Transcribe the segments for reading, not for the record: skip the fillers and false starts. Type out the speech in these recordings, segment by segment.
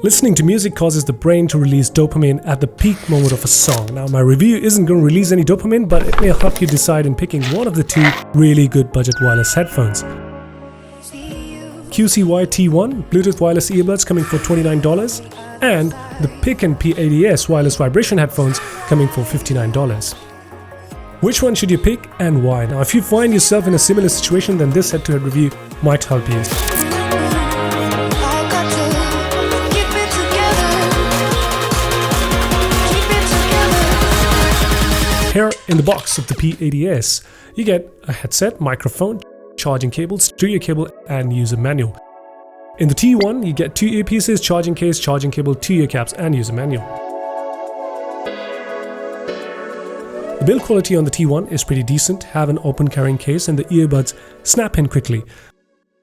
Listening to music causes the brain to release dopamine at the peak moment of a song. Now, my review isn't going to release any dopamine, but it may help you decide in picking one of the two really good budget wireless headphones. QCY T1 Bluetooth wireless earbuds coming for $29 and the Picun P80S Wireless Vibration headphones coming for $59. Which one should you pick and why? Now, if you find yourself in a similar situation, then this head-to-head review might help you. Here in the box of the P80S, you get a headset, microphone, charging cable, stereo cable, and user manual. In the T1, you get 2 earpieces, charging case, charging cable, 2 ear caps, and user manual. The build quality on the T1 is pretty decent, have an open carrying case, and the earbuds snap in quickly.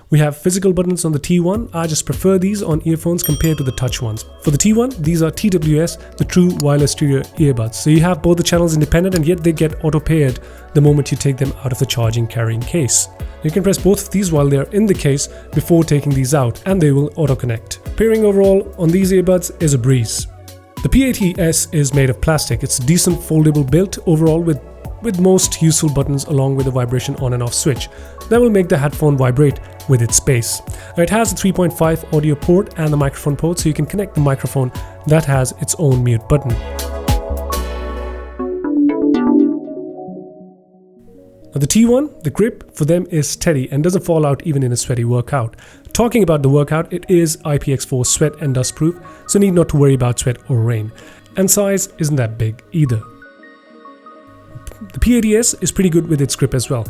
We have physical buttons on the T1. I just prefer these on earphones compared to the touch ones. For the T1, these are TWS, the True Wireless Stereo earbuds. So you have both the channels independent, and yet they get auto-paired the moment you take them out of the charging carrying case. You can press both of these while they are in the case before taking these out, and they will auto-connect. Pairing overall on these earbuds is a breeze. The P80S is made of plastic. It's a decent foldable build overall with most useful buttons along with a vibration on and off switch that will make the headphone vibrate with its space. Now, it has a 3.5 audio port and the microphone port, so you can connect the microphone that has its own mute button. Now, the T1, the grip for them is steady and doesn't fall out even in a sweaty workout. Talking about the workout, it is IPX4 sweat and dust proof, so need not to worry about sweat or rain. And size isn't that big either. The P80S is pretty good with its grip as well.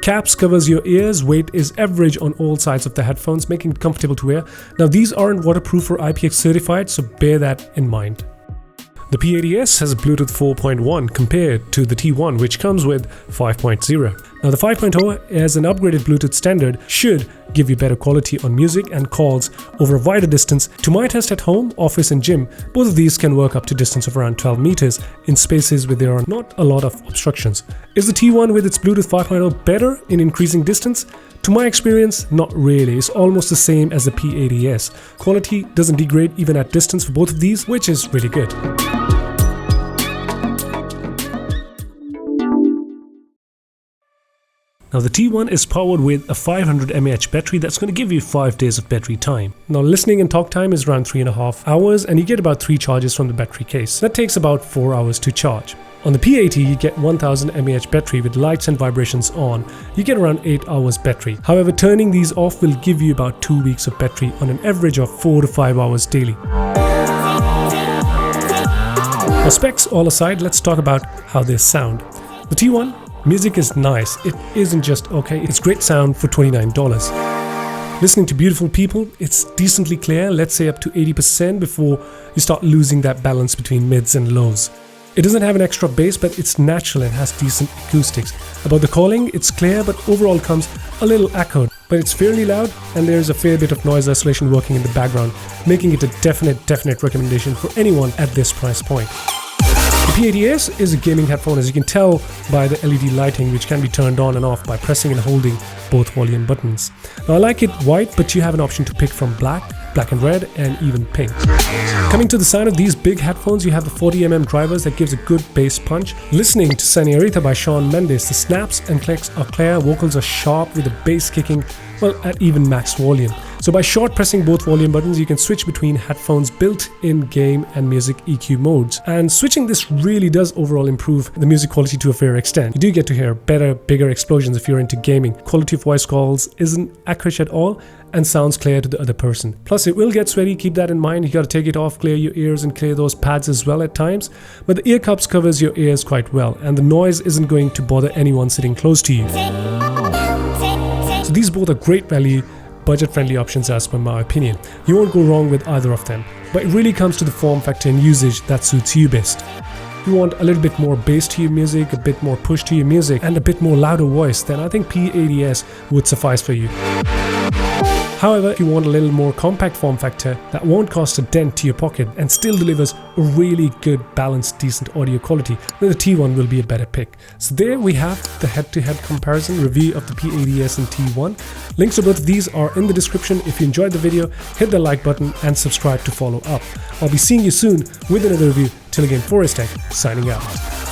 Caps covers your ears, weight is average on all sides of the headphones, making it comfortable to wear. Now, these aren't waterproof or IPX certified, so bear that in mind. The P80S has a Bluetooth 4.1 compared to the T1, which comes with 5.0. Now, the 5.0 as an upgraded Bluetooth standard should give you better quality on music and calls over a wider distance. To my test at home, office and gym, both of these can work up to distance of around 12 meters in spaces where there are not a lot of obstructions. Is the T1 with its Bluetooth 5.0 better in increasing distance? To my experience, not really. It's almost the same as the P80S. Quality doesn't degrade even at distance for both of these, which is really good. Now, the T1 is powered with a 500 mAh battery that's going to give you 5 days of battery time. Now, listening and talk time is around 3.5 hours, and you get about 3 charges from the battery case. That takes about 4 hours to charge. On the P80, you get 1000 mAh battery with lights and vibrations on. You get around 8 hours battery. However, turning these off will give you about 2 weeks of battery on an average of 4 to 5 hours daily. Now, specs all aside, let's talk about how they sound. The T1 music is nice. It isn't just okay, it's great sound for $29. Listening to beautiful people, it's decently clear, let's say up to 80% before you start losing that balance between mids and lows. It doesn't have an extra bass, but it's natural and has decent acoustics. About the calling, it's clear but overall comes a little echoed. But it's fairly loud and there's a fair bit of noise isolation working in the background, making it a definite recommendation for anyone at this price point. The P80S is a gaming headphone, as you can tell by the LED lighting, which can be turned on and off by pressing and holding both volume buttons. Now, I like it white, but you have an option to pick from black and red, and even pink. Coming to the sound of these big headphones, you have the 40mm drivers that gives a good bass punch. Listening to Señorita by Shawn Mendes, the snaps and clicks are clear, vocals are sharp with the bass kicking, well, at even max volume. So by short pressing both volume buttons, you can switch between headphones built-in game and music EQ modes. And switching this really does overall improve the music quality to a fair extent. You do get to hear better, bigger explosions if you're into gaming. Quality of voice calls isn't accurate at all and sounds clear to the other person. Plus, it will get sweaty, keep that in mind. You gotta take it off, clear your ears and clear those pads as well at times. But the ear cups covers your ears quite well, and the noise isn't going to bother anyone sitting close to you. So these both are great value, budget-friendly options as per my opinion. You won't go wrong with either of them, but it really comes to the form factor and usage that suits you best. If you want a little bit more bass to your music, a bit more push to your music, and a bit more louder voice, then I think P80S would suffice for you. However, if you want a little more compact form factor that won't cost a dent to your pocket and still delivers a really good, balanced, decent audio quality, then the T1 will be a better pick. So there we have the head-to-head comparison review of the P80S and T1. Links to both of these are in the description. If you enjoyed the video, hit the like button and subscribe to follow up. I'll be seeing you soon with another review. Till again, Forest Tech, signing out.